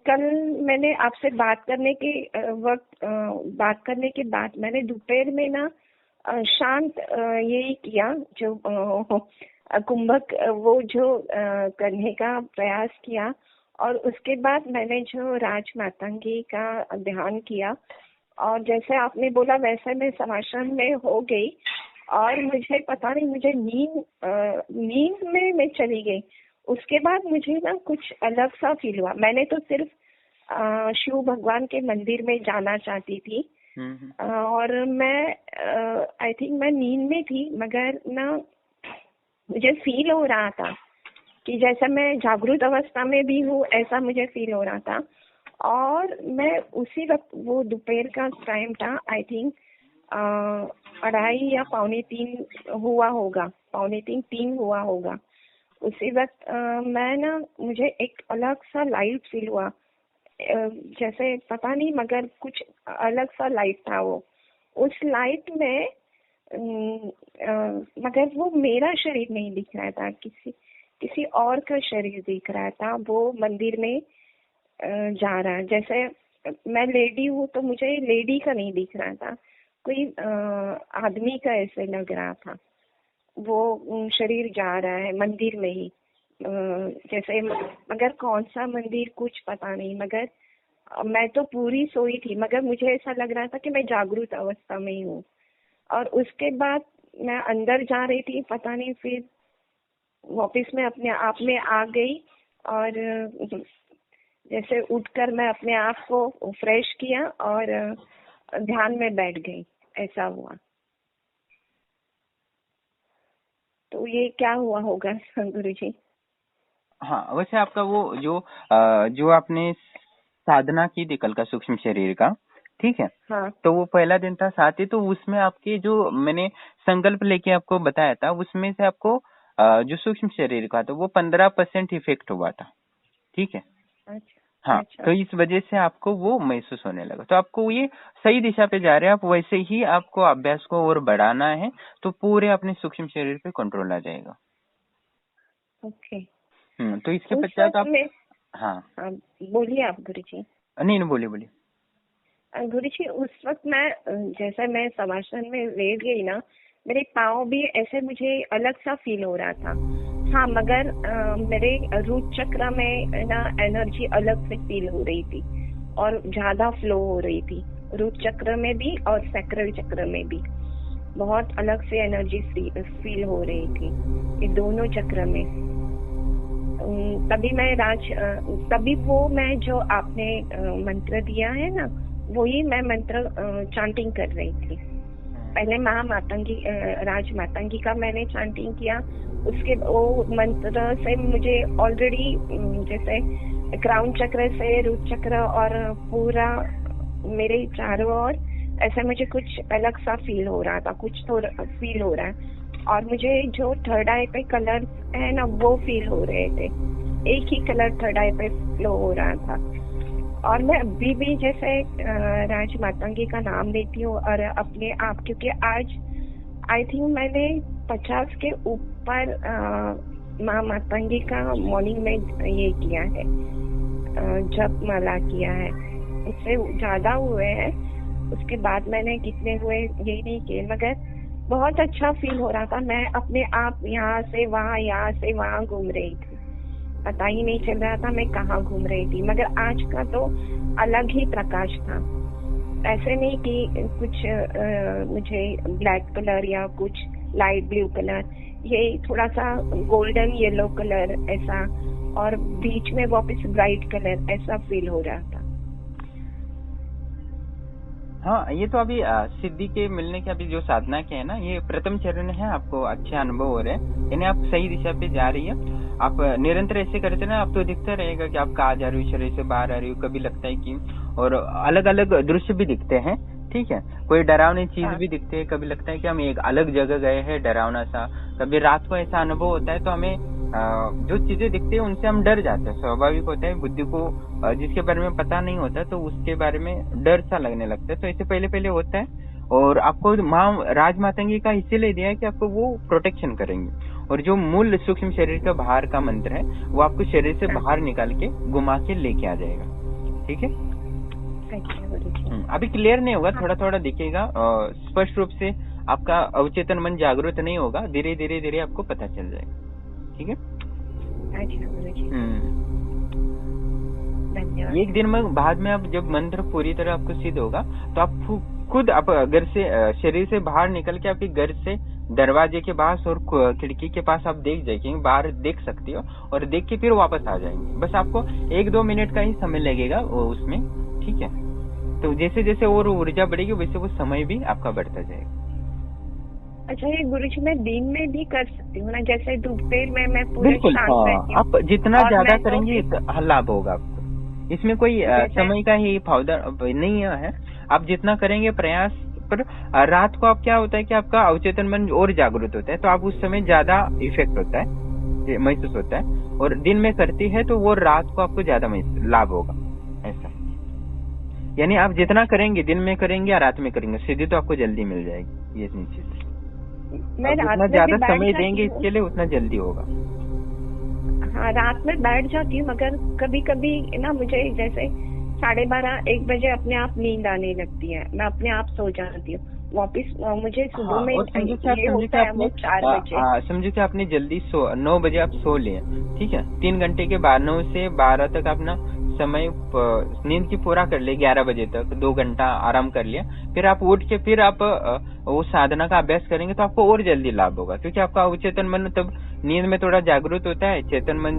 कल मैंने आपसे बात करने के बात करने के बाद मैंने दोपहर में ना शांत यही किया, जो कुंभक वो जो करने का प्रयास किया, और उसके बाद मैंने जो राजमातंगी का ध्यान किया, और जैसे आपने बोला वैसे मैं समासन में हो गई, और मुझे पता नहीं, मुझे नींद में मैं चली गई। उसके बाद मुझे ना कुछ अलग सा फील हुआ। मैंने तो सिर्फ शिव भगवान के मंदिर में जाना चाहती थी, और मैं आई थिंक मैं नींद में थी, मगर ना मुझे फील हो रहा था कि जैसा मैं जागृत अवस्था में भी हूँ, ऐसा मुझे फील हो रहा था। और मैं उसी वक्त, वो दोपहर का टाइम था, आई थिंक 2:30 या 2:45 हुआ होगा, 2:45-3 हुआ होगा। उसी वक्त मैं ना, मुझे एक अलग सा लाइट फील हुआ, जैसे पता नहीं, मगर कुछ अलग सा लाइट था वो। उस लाइट में मगर वो मेरा शरीर नहीं दिख रहा था, किसी और का शरीर दिख रहा था। वो मंदिर में जा रहा है, जैसे मैं लेडी हूँ तो मुझे लेडी का नहीं दिख रहा था, कोई आदमी का ऐसे लग रहा था। वो शरीर जा रहा है मंदिर में ही, जैसे, मगर कौन सा मंदिर कुछ पता नहीं। मगर मैं तो पूरी सोई थी, मगर मुझे ऐसा लग रहा था कि मैं जागृत अवस्था में ही हूँ। और उसके बाद मैं अंदर जा रही थी, पता नहीं, फिर वापस में अपने आप में आ गई, और जैसे उठकर मैं अपने आप को फ्रेश किया और ध्यान में बैठ गई, ऐसा हुआ। तो ये क्या हुआ होगा गुरुजी? हाँ, वैसे आपका वो जो आपने साधना की थी कल का सूक्ष्म शरीर का, ठीक है? हाँ। तो वो पहला दिन था, साथ ही तो उसमें आपके जो मैंने संकल्प लेके आपको बताया था, उसमें से आपको जो सूक्ष्म शरीर का था वो 15% इफेक्ट हुआ था, ठीक है? अच्छा। हाँ। अच्छा। तो इस वजह से आपको वो महसूस होने लगा, तो आपको ये सही दिशा पे जा रहे हैं आप। वैसे ही आपको अभ्यास को और बढ़ाना है, तो पूरे अपने सूक्ष्म शरीर पे कंट्रोल आ जाएगा। ओके। तो इसके उस पश्चात वक्त आप, में, हाँ बोलिए आप गुरुजी। नहीं बोलिए। गुरुजी, उस वक्त मैं, जैसे मैं समासन में लेट गई ना, मेरे पाँव भी ऐसे, मुझे अलग सा फील हो रहा था। हाँ, मगर मेरे रूट चक्र में ना एनर्जी अलग से फील हो रही थी, और ज्यादा फ्लो हो रही थी। रूट चक्र में भी और सैक्रल चक्र में भी बहुत अलग से एनर्जी फील हो रही थी, ये दोनों चक्र में। तभी वो मैं जो आपने मंत्र दिया है ना, वही मैं मंत्र चांटिंग कर रही थी। पहले राज मातंगी का मैंने चांटिंग किया, उसके वो मंत्र से मुझे ऑलरेडी, जैसे क्राउन चक्र से रूट चक्र और पूरा मेरे चारों ओर ऐसा मुझे कुछ अलग सा फील हो रहा था, कुछ तो फील हो रहा है। और मुझे जो थर्ड आई पे कलर है ना, वो फील हो रहे थे, एक ही कलर थर्ड आई पे फ्लो हो रहा था। और मैं अभी भी जैसे राज मातंगी का नाम लेती हूँ, और अपने आप, क्योंकि आज आई थिंक मैंने 50 के ऊपर माँ मातंगी का मॉर्निंग में ये किया है, जप माला किया है, उससे ज्यादा हुए हैं। उसके बाद मैंने कितने हुए यही नहीं किए, मगर बहुत अच्छा फील हो रहा था। मैं अपने आप यहाँ से वहाँ घूम रही थी, पता ही नहीं चल रहा था मैं कहाँ घूम रही थी। मगर आज का तो अलग ही प्रकाश था, ऐसे नहीं कि कुछ मुझे ब्लैक कलर या कुछ लाइट ब्लू कलर, ये थोड़ा सा गोल्डन येलो कलर ऐसा, और बीच में वापस ब्राइट कलर, ऐसा फील हो रहा था। हाँ, ये तो अभी सिद्धि के मिलने के अभी जो साधना के है ना, ये प्रथम चरण है। आपको अच्छे अनुभव हो रहे हैं, यानी आप सही दिशा पे जा रही है। आप निरंतर ऐसे करते ना, आप तो दिखता रहेगा कि आप कहाँ जा रही हो, शरीर से बाहर आ रही हो। कभी लगता है कि, और अलग अलग दृश्य भी दिखते हैं, ठीक है? कोई डरावनी चीज भी दिखते है, कभी लगता है कि हम एक अलग जगह गए हैं, डरावना सा। कभी रात को ऐसा अनुभव होता है, तो हमें जो चीजें दिखती है उनसे हम डर जाते हैं। स्वाभाविक होता है, बुद्धि को जिसके बारे में पता नहीं होता तो उसके बारे में डर सा लगने लगता है। तो ऐसे पहले होता है। और आपको माँ राजमातंगी का इसीलिए दिया है कि आपको वो प्रोटेक्शन करेंगे। और जो मूल सूक्ष्म शरीर का बाहर का मंत्र है, वो आपको शरीर से बाहर निकाल के घुमा के लेके आ जाएगा। ठीक है। अच्छा गुरुजी। अभी क्लियर नहीं होगा, थोड़ा थोड़ा दिखेगा, स्पष्ट रूप से आपका अवचेतन मन जागृत नहीं होगा, धीरे धीरे धीरे आपको पता चल जाएगा, ठीक है। अच्छा गुरुजी, धन्यवाद। एक दिन में बाद में आप जब मंत्र पूरी तरह आपको सिद्ध होगा तो आप खुद आप घर से शरीर से बाहर निकल के आपके घर से दरवाजे के पास और खिड़की के पास आप देख जाएंगे, बाहर देख सकते हो, और देख के फिर वापस आ जाएंगे। बस आपको 1-2 मिनट का ही समय लगेगा वो उसमें, ठीक है। तो जैसे जैसे और ऊर्जा बढ़ेगी वैसे वो समय भी आपका बढ़ता जाएगा। अच्छा, ये गुरुजी मैं दिन में भी कर सकती हूँ ना, जैसे दोपहर में मैं पूरे बिल्कुल, शांत रहती हूँ। आप जितना ज्यादा तो करेंगे लाभ होगा आपको, इसमें कोई समय का ही फायदा नहीं है। आप जितना करेंगे प्रयास, पर रात को आप क्या होता है कि आपका अवचेतन मन और जागृत होता है, तो आप उस समय ज्यादा इफेक्ट होता है, महसूस होता है, और दिन में करती है तो वो रात को आपको ज्यादा लाभ होगा, ऐसा। यानी आप जितना करेंगे, दिन में करेंगे या रात में करेंगे, सीधी तो आपको जल्दी मिल जाएगी, ये निश्चित। मैं जितना ज्यादा समय देंगे इसके लिए उतना जल्दी होगा। हाँ, रात में बैठ जाती हूँ, मगर कभी कभी ना मुझे जैसे 12:30-1 बजे अपने आप नींद आने लगती है, मैं अपने आप सो जाती हूँ वापिस। मुझे सुबह में समझो कि आपने जल्दी 9 बजे आप सो लिए, ठीक है। 3 घंटे के बाद 9 से 12 तक अपना समय नींद की पूरा कर ले, 11 बजे तक 2 घंटा आराम कर लिया, फिर आप उठ के फिर आप वो साधना का अभ्यास करेंगे तो आपको और जल्दी लाभ होगा, क्योंकि आपका अवचेतन मन तब नींद में थोड़ा जागृत होता है, चेतन मन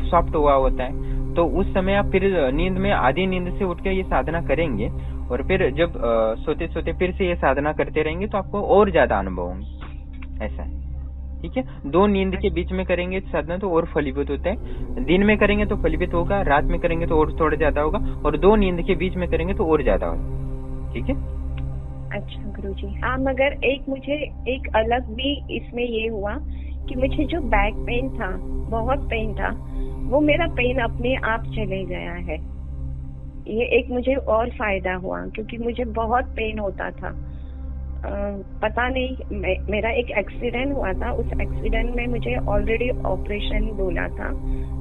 सॉफ्ट हुआ होता है। तो उस समय आप फिर नींद में आधी नींद से उठ के ये साधना करेंगे, और फिर जब सोते सोते फिर से ये साधना करते रहेंगे तो आपको और ज्यादा अनुभव होंगे, ऐसा है, ठीक है। 2 नींद के बीच में करेंगे साधना तो और फलीभूत होता है, दिन में करेंगे तो फलीभूत होगा, रात में करेंगे तो और थोड़ा ज्यादा होगा, और 2 नींद के बीच में करेंगे तो और ज्यादा होगा, ठीक है। अच्छा गुरुजी, हाँ, मगर मुझे एक अलग भी इसमें ये हुआ कि मुझे जो बैक पेन था, बहुत पेन था, वो मेरा पेन अपने आप चले गया है। ये एक मुझे और फायदा हुआ, क्योंकि मुझे बहुत पेन होता था। पता नहीं, मेरा एक एक्सीडेंट हुआ था, उस एक्सीडेंट में मुझे ऑलरेडी ऑपरेशन बोला था,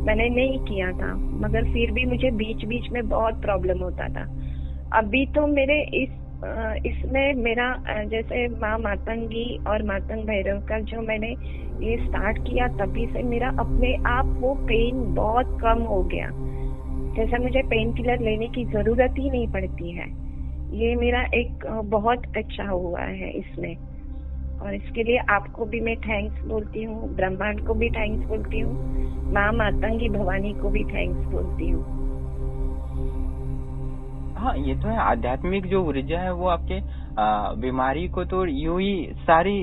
मैंने नहीं किया था, मगर फिर भी मुझे बीच बीच में बहुत प्रॉब्लम होता था। अभी तो मेरे इसमें मेरा जैसे माँ मातंगी और मातंग भैरव का जो मैंने ये स्टार्ट किया, तभी से मेरा अपने आप वो पेन बहुत कम हो गया, जैसे मुझे पेन किलर लेने की जरूरत ही नहीं पड़ती है। ये मेरा एक बहुत अच्छा हुआ है इसमें, और इसके लिए आपको भी मैं थैंक्स बोलती हूँ, ब्रह्मांड को भी थैंक्स बोलती हूँ, माँ मातंगी भवानी को भी थैंक्स बोलती हूँ। हाँ, ये तो है, आध्यात्मिक जो ऊर्जा है वो आपके बीमारी को तो यूं ही सारी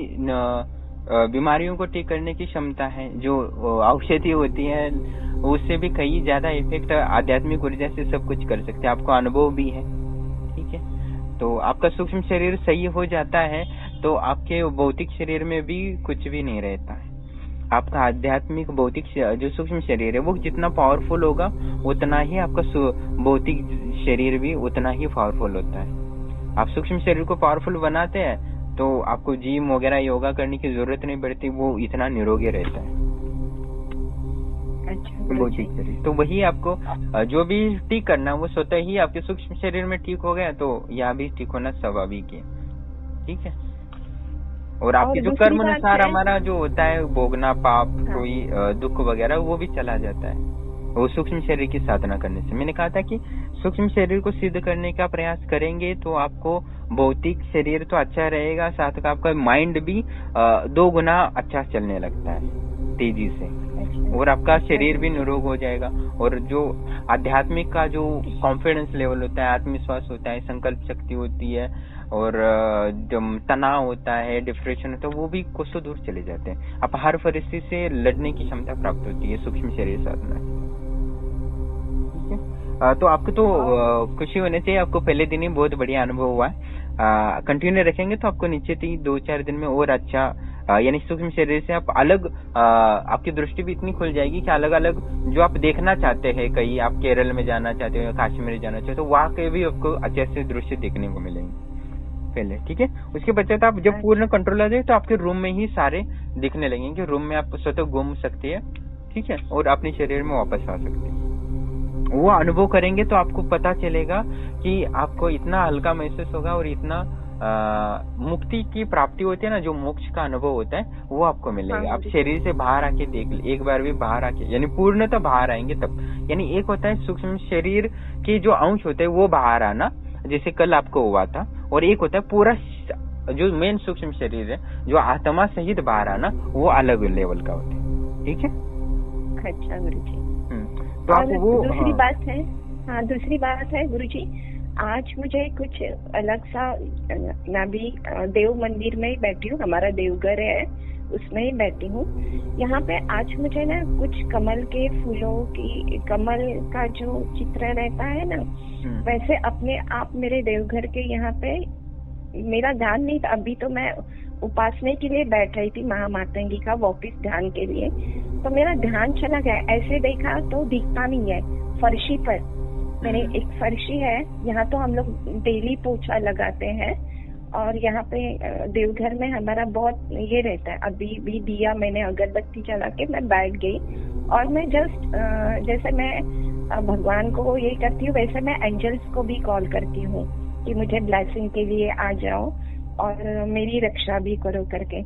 बीमारियों को ठीक करने की क्षमता है। जो औषधि होती है उससे भी कई ज्यादा इफेक्ट आध्यात्मिक ऊर्जा से सब कुछ कर सकते हैं, आपको अनुभव भी है, ठीक है। तो आपका सूक्ष्म शरीर सही हो जाता है तो आपके भौतिक शरीर में भी कुछ भी नहीं रहता है। आपका आध्यात्मिक भौतिक जो सूक्ष्म शरीर है वो जितना पावरफुल होगा उतना ही आपका भौतिक शरीर भी उतना ही पावरफुल होता है। आप सूक्ष्म शरीर को पावरफुल बनाते हैं तो आपको जिम वगैरह योगा करने की जरूरत नहीं पड़ती, वो इतना निरोगी रहता है। अच्छा, भौतिक शरीर तो वही आपको जो भी ठीक करना वो स्वतः ही आपके सूक्ष्म शरीर में ठीक हो गया, तो यहाँ भी ठीक होना स्वाभाविक है, ठीक है। और आपके जो कर्म अनुसार हमारा जो होता है भोगना पाप, कोई दुख वगैरह, वो भी चला जाता है वो सूक्ष्म शरीर की साधना करने से। मैंने कहा था कि सूक्ष्म शरीर को सिद्ध करने का प्रयास करेंगे तो आपको भौतिक शरीर तो अच्छा रहेगा, साथ में आपका माइंड भी 2 गुना अच्छा चलने लगता है तेजी से, और आपका शरीर भी निरोग हो जाएगा। और जो आध्यात्मिक का जो कॉन्फिडेंस लेवल होता है, आत्मविश्वास होता है, संकल्प शक्ति होती है, और जो तनाव होता है, डिप्रेशन होता है, वो भी कोसों दूर चले जाते हैं। आप हर परिस्थिति से लड़ने की क्षमता प्राप्त होती है सूक्ष्म शरीर साधना, ठीक है। तो आपको तो खुशी होनी चाहिए, आपको पहले दिन ही बहुत बढ़िया अनुभव हुआ है। कंटिन्यू रखेंगे तो आपको निश्चित ही 2-4 दिन में और अच्छा, यानी सूक्ष्म शरीर से आप अलग, आपकी दृष्टि भी इतनी खुल जाएगी कि अलग अलग जो आप देखना चाहते हैं, कहीं आप केरल में जाना चाहते हो, कश्मीर जाना चाहते हो, वहाँ के भी आपको अच्छे से दृश्य देखने को मिलेंगे पहले, ठीक है। उसके पश्चात आप जब पूर्ण कंट्रोल आ जाए तो आपके रूम में ही सारे दिखने लगेंगे, रूम में आप स्वतः घूम सकते हैं, ठीक है, और अपने शरीर में वापस आ सकते हैं। वो अनुभव करेंगे तो आपको पता चलेगा कि आपको इतना हल्का महसूस होगा और इतना मुक्ति की प्राप्ति होती है ना, जो मोक्ष का अनुभव होता है वो आपको मिलेगा। आप शरीर से बाहर आके देख एक बार भी बाहर आके, यानी पूर्णतः बाहर आएंगे तब। यानी एक होता है सूक्ष्म शरीर के जो अंश होते हैं वो बाहर आना, जैसे कल आपको हुआ था, और एक होता है पूरा जो मेन सूक्ष्म शरीर है जो आत्मा सहित बाहर आना, वो अलग लेवल का होता है। ठीक है। अच्छा गुरुजी। तो आप वो दूसरी बात है, हाँ दूसरी बात है गुरुजी, आज मुझे कुछ अलग सा, मैं भी देव मंदिर में ही बैठी हूँ, हमारा देवघर है उसमें ही बैठी हूँ। यहाँ पे आज मुझे ना कुछ कमल के फूलों की, कमल का जो चित्र रहता है ना, वैसे अपने आप मेरे देवघर के यहाँ पे मेरा ध्यान नहीं था। अभी तो मैं उपासना के लिए बैठ रही थी महामातंगी का वापिस ध्यान के लिए, तो मेरा ध्यान चला गया। ऐसे देखा तो दिखता नहीं है फर्शी पर। मैंने एक फर्शी है यहाँ, तो हम लोग डेली पोछा लगाते हैं, और यहाँ पे देवघर में हमारा बहुत ये रहता है। अभी भी दिया मैंने अगरबत्ती जला के मैं बैठ गई, और मैं जस्ट जैसे मैं भगवान को ये करती हूँ, वैसे मैं एंजल्स को भी कॉल करती हूँ कि मुझे ब्लेसिंग के लिए आ जाओ और मेरी रक्षा भी करो करके।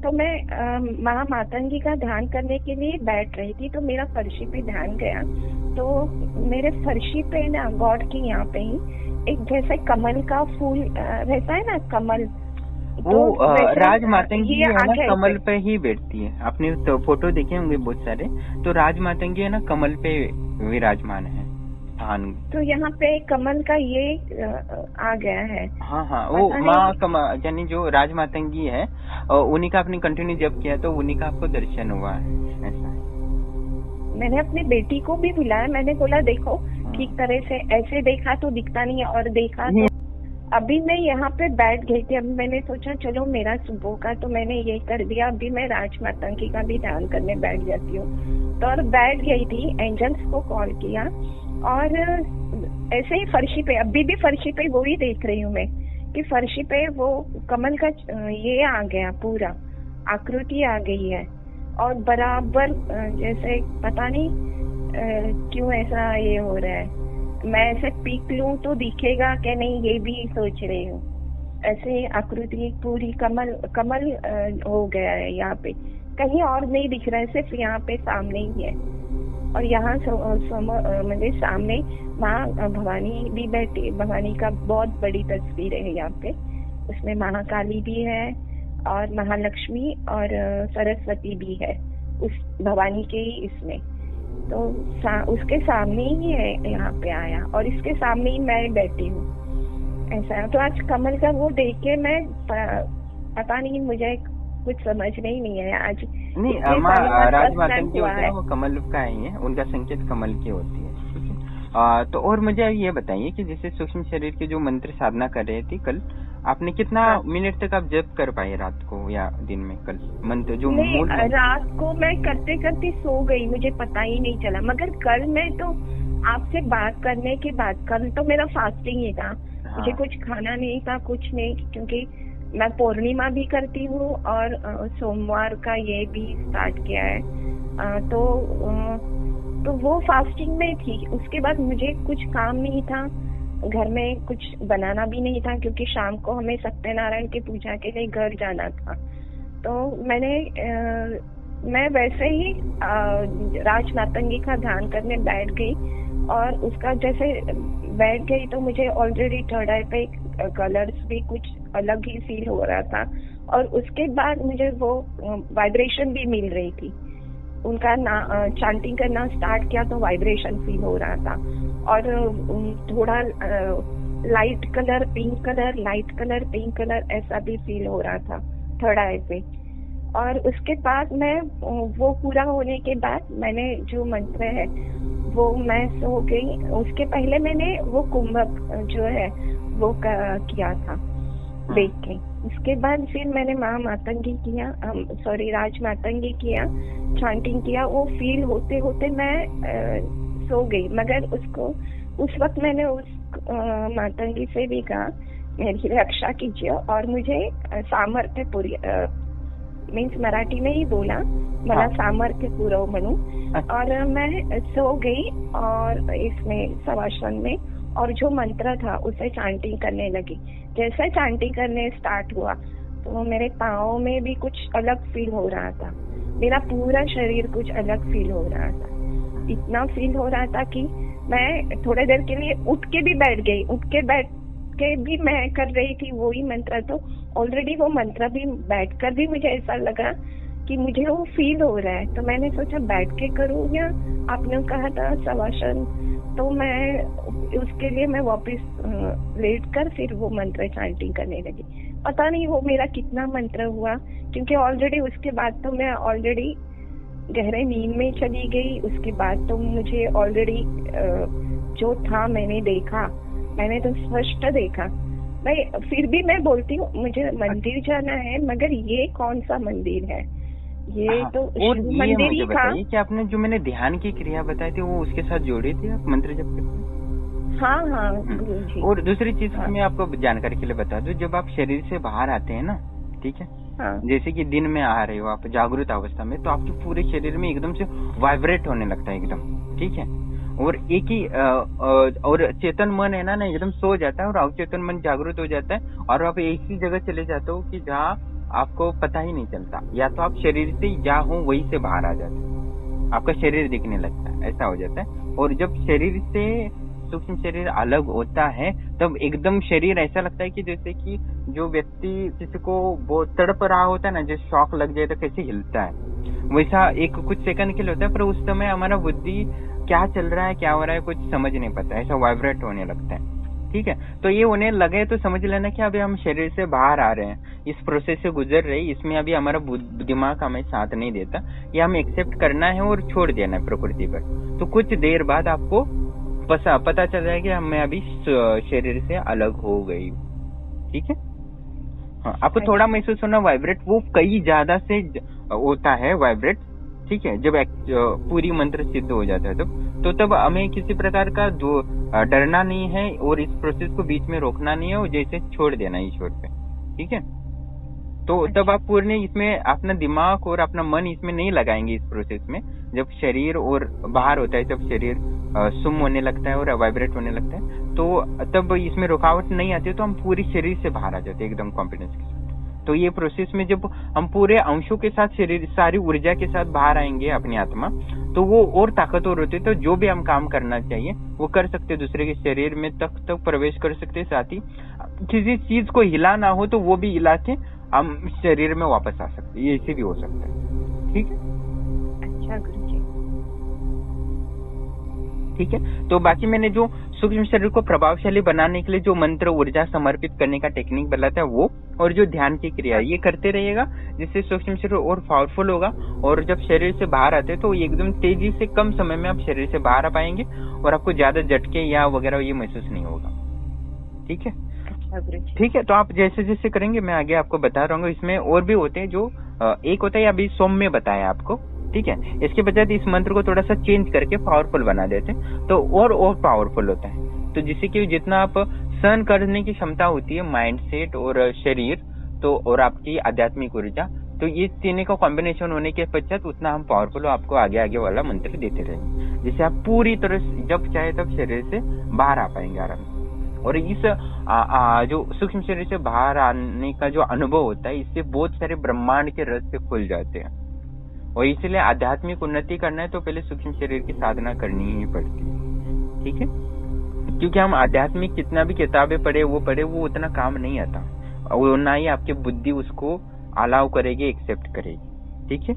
तो मैं महामातंगी का ध्यान करने के लिए बैठ रही थी, तो मेरा फर्शी पे ध्यान गया, तो मेरे फर्शी पे ना गॉड की यहाँ पे ही एक जैसे कमल का फूल रहता है ना, कमल, वो राजमातंगी है ना, कमल पे ही बैठती है। आपने तो फोटो देखे होंगे बहुत सारे, तो राजमातंगी है ना कमल पे विराजमान है। तो यहाँ पे कमल का ये आ गया है। हाँ, वो माँ कमल, यानी जो राजमातंगी है उन्हीं का आपने कंटिन्यू जब किया तो उन्हीं का आपको दर्शन हुआ है, ऐसा है। मैंने अपनी बेटी को भी बुलाया, मैंने बोला देखो ठीक तरह से, ऐसे देखा तो दिखता नहीं है, और देखा तो अभी मैं यहाँ पे बैठ गई थी। अभी मैंने सोचा चलो मेरा सुबह का तो मैंने ये कर दिया, अभी मैं राजमातंगी का भी ध्यान करने बैठ जाती हूँ। तो और बैठ गई थी, एंजल्स को कॉल किया, और ऐसे ही फर्शी पे, अभी भी फर्शी पे वो ही देख रही हूँ मैं कि फर्शी पे वो कमल का ये आ गया, पूरा आकृति आ गई है, और बराबर जैसे पता नहीं क्यों ऐसा ये हो रहा है। मैं ऐसे पीक लूं तो दिखेगा क्या नहीं, ये भी सोच रही हूँ। ऐसे आकृति पूरी कमल हो गया है यहाँ पे, कहीं और नहीं दिख रहा है, सिर्फ यहाँ पे सामने ही है। और यहाँ मेरे सामने माँ भवानी भी बैठी, भवानी का बहुत बड़ी तस्वीर है यहाँ पे, उसमें महाकाली भी है और महालक्ष्मी और सरस्वती भी है उस भवानी के ही इसमें। तो उसके सामने ही है यहाँ पे आया, और इसके सामने ही मैं बैठी हूँ, ऐसा है। तो आज कमल का वो देख के मैं पता नहीं, मुझे कुछ समझ नहीं है आज। नहीं, राजमातंगी होता है वो कमल का ही है, उनका संकेत कमल की होती है। तो और मुझे ये बताइए कि जैसे सूक्ष्म शरीर के जो मंत्र साधना कर रहे थे कल, आपने कितना मिनट तक आप जप कर पाए रात को या दिन में? कल मंत्र जो मूल रात को मैं करते करते सो गई, मुझे पता ही नहीं चला। मगर कल मैं तो आपसे बात करने के बाद, कल तो मेरा फास्टिंग ही था। मुझे कुछ खाना नहीं था, कुछ नहीं, क्योंकि मैं पूर्णिमा भी करती हूँ और सोमवार का ये भी स्टार्ट किया है। तो वो फास्टिंग में थी। उसके बाद मुझे कुछ काम नहीं था, घर में कुछ बनाना भी नहीं था, क्योंकि शाम को हमें सत्यनारायण की पूजा के लिए घर जाना था। तो मैं वैसे ही राजमातंगी का ध्यान करने बैठ गई, और उसका जैसे बैठ गई तो मुझे ऑलरेडी थर्ड आई पे कलर्स भी कुछ अलग ही फील हो रहा था, और उसके बाद मुझे वो वाइब्रेशन भी मिल रही थी। उनका चांटिंग करना स्टार्ट किया तो वाइब्रेशन फील हो रहा था, और थोड़ा light colour pink colour, light colour pink colour, ऐसा भी फील हो रहा था थर्ड आई पे। और उसके बाद मैं वो पूरा होने के बाद मैंने जो मंत्र है वो मैं सो गई। उसके पहले मैंने वो कुंभक जो है वो किया था देख के। उसके बाद फिर मैंने महामातंगी किया, राजमातंगी किया, चांटिंग किया। वो फील होते होते मैं सो गई। मगर उस वक्त मैंने उस मातंगी से भी कहा मेरी रक्षा कीजिए और मुझे सामर्थ्य मीन्स मराठी में ही बोला, मला सामर्थ्य पुरव म्हणून। और मैं सो गई और इसमें शवासन में, और जो मंत्र था उसे चांटिंग करने लगी। जैसे चांटिंग करने स्टार्ट हुआ तो मेरे पाँव में भी कुछ अलग फील हो रहा था, मेरा पूरा शरीर कुछ अलग फील हो रहा था। इतना फील हो रहा था कि मैं थोड़ी देर के लिए उठ के भी बैठ गई, उठ के भी मैं कर रही थी वही मंत्र। तो ऑलरेडी वो मंत्र भी बैठकर भी मुझे ऐसा लगा कि मुझे वो फील हो रहा है। तो मैंने सोचा बैठ के करूँ, या आपने कहा था शवासन, तो मैं उसके लिए मैं वापस लेट कर फिर वो मंत्र चांटिंग करने लगी। पता नहीं वो मेरा कितना मंत्र हुआ, क्योंकि ऑलरेडी उसके बाद तो मैं ऑलरेडी गहरे नींद में चली गई। उसके बाद तो मुझे ऑलरेडी जो था मैंने देखा, मैंने तो स्पष्ट देखा। मैं फिर भी मैं बोलती हूँ मुझे मंदिर जाना है, मगर ये कौन सा मंदिर है? ये तो मंदिर ही था। कि आपने जो मैंने ध्यान की क्रिया बताई थी वो उसके साथ जोड़ी थी आप मंत्र जप करते? हाँ गुरुजी। और दूसरी चीज मैं आपको जानकारी के लिए बता दूं, जब आप शरीर से बाहर आते हैं ना, ठीक है, जैसे कि दिन में आ रहे हो आप जागृत अवस्था में, तो आपके पूरे शरीर में एकदम से वाइब्रेट होने लगता है एकदम, ठीक है। और एक ही और चेतन मन है ना एकदम सो जाता है और अवचेतन मन जागृत हो जाता है, और आप ऐसी जगह चले जाते हो कि जहाँ आपको पता ही नहीं चलता, या तो आप शरीर से या हो वहीं से बाहर आ जाते हैं, आपका शरीर दिखने लगता है, ऐसा हो जाता है। और जब शरीर से सूक्ष्म शरीर अलग होता है तब एकदम शरीर ऐसा लगता है कि जैसे कि जो व्यक्ति किसी को बहुत तड़प रहा होता है ना, जैसे शॉक लग जाए तो कैसे हिलता है, वैसा एक कुछ सेकंड के लिए होता है। पर उस समय हमारा बुद्धि क्या चल रहा है, क्या हो रहा है, कुछ समझ नहीं पता, ऐसा वाइब्रेट होने लगता है, ठीक है। तो ये होने लगे तो समझ लेना कि अभी हम शरीर से बाहर आ रहे हैं, इस प्रोसेस से गुजर रहे, इसमें अभी हमारा दिमाग हमें साथ नहीं देता, ये हमें एक्सेप्ट करना है और छोड़ देना है प्रकृति पर। तो कुछ देर बाद आपको पता चल जाएगा कि मैं अभी शरीर से अलग हो गई, ठीक है। हाँ, आपको थोड़ा महसूस होना वाइब्रेट, वो कई ज्यादा से होता है वाइब्रेट, ठीक है। जब पूरी मंत्र सिद्ध हो जाता है तो तब हमें किसी प्रकार का डरना नहीं है और इस प्रोसेस को बीच में रोकना नहीं है, और जैसे छोड़ देना ईश्वर पे, ठीक है। तो तब आप पूर्ण इसमें अपना दिमाग और अपना मन इसमें नहीं लगाएंगे इस प्रोसेस में। जब शरीर और बाहर होता है तब शरीर सुम होने लगता है और वाइब्रेट होने लगता है, तो तब इसमें रुकावट नहीं आती, तो हम पूरी शरीर से बाहर आ जाते हैं एकदम कॉन्फिडेंस के साथ। तो ये प्रोसेस में जब हम पूरे अंशों के साथ शरीर सारी ऊर्जा के साथ बाहर आएंगे अपनी आत्मा, तो वो और ताकतवर होती है। तो जो भी हम काम करना चाहिए वो कर सकते, दूसरे के शरीर में तक प्रवेश कर सकते, साथ ही किसी चीज को हिला ना हो तो वो भी हिला के हम शरीर में वापस आ सकते, ये ऐसे भी हो सकता है, ठीक है। अच्छा गुरुजी, ठीक है। तो बाकी मैंने जो सूक्ष्म शरीर को प्रभावशाली बनाने के लिए जो मंत्र ऊर्जा समर्पित करने का टेक्निक बताया था वो, और जो ध्यान की क्रिया ये करते रहिएगा, जिससे सूक्ष्म शरीर और पावरफुल होगा। और जब शरीर से बाहर आते तो एकदम तेजी से कम समय में आप शरीर से बाहर आ पाएंगे और आपको ज्यादा झटके या वगैरह ये महसूस नहीं होगा, ठीक है। ठीक है, तो आप जैसे जैसे करेंगे मैं आगे आपको बता रहा हूँ। इसमें और भी होते हैं, जो एक होता है अभी सौम्य बताया आपको, ठीक है। इसके बजाय इस मंत्र को थोड़ा सा चेंज करके पावरफुल बना देते तो और पावरफुल होता है। तो जिससे कि जितना आप सहन करने की क्षमता होती है, माइंड सेट और शरीर, तो और आपकी आध्यात्मिक ऊर्जा, तो ये तीनों का कॉम्बिनेशन होने के पश्चात उतना हम पावरफुल आपको आगे वाला मंत्र देते रहेंगे, जिससे आप पूरी तरह जब चाहे तब शरीर से बाहर आ पाएंगे आराम से। और इस जो सूक्ष्म शरीर से बाहर आने का जो अनुभव होता है, इससे बहुत सारे ब्रह्मांड के रहस्य खुल जाते हैं। और इसलिए आध्यात्मिक उन्नति करना है तो पहले सूक्ष्म शरीर की साधना करनी ही पड़ती है, ठीक है। क्योंकि हम आध्यात्मिक कितना भी किताबें पढ़े वो उतना काम नहीं आता, और ना ही आपकी बुद्धि उसको अलाउ करेगी, एक्सेप्ट करेगी, ठीक है।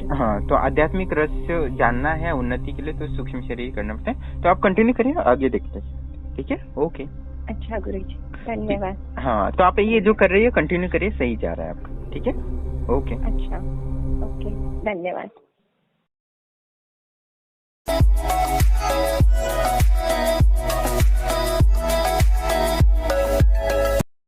हाँ, तो आध्यात्मिक रहस्य जानना है उन्नति के लिए तो सूक्ष्म शरीर करना पड़ता है। तो आप कंटिन्यू करिए, आगे देखते हैं, ठीक है। ओके, अच्छा गुरुजी, धन्यवाद। हाँ, तो आप ये जो कर रही है कंटिन्यू करिए, सही जा रहा है आपका, ठीक है। ओके, अच्छा, ओके, धन्यवाद।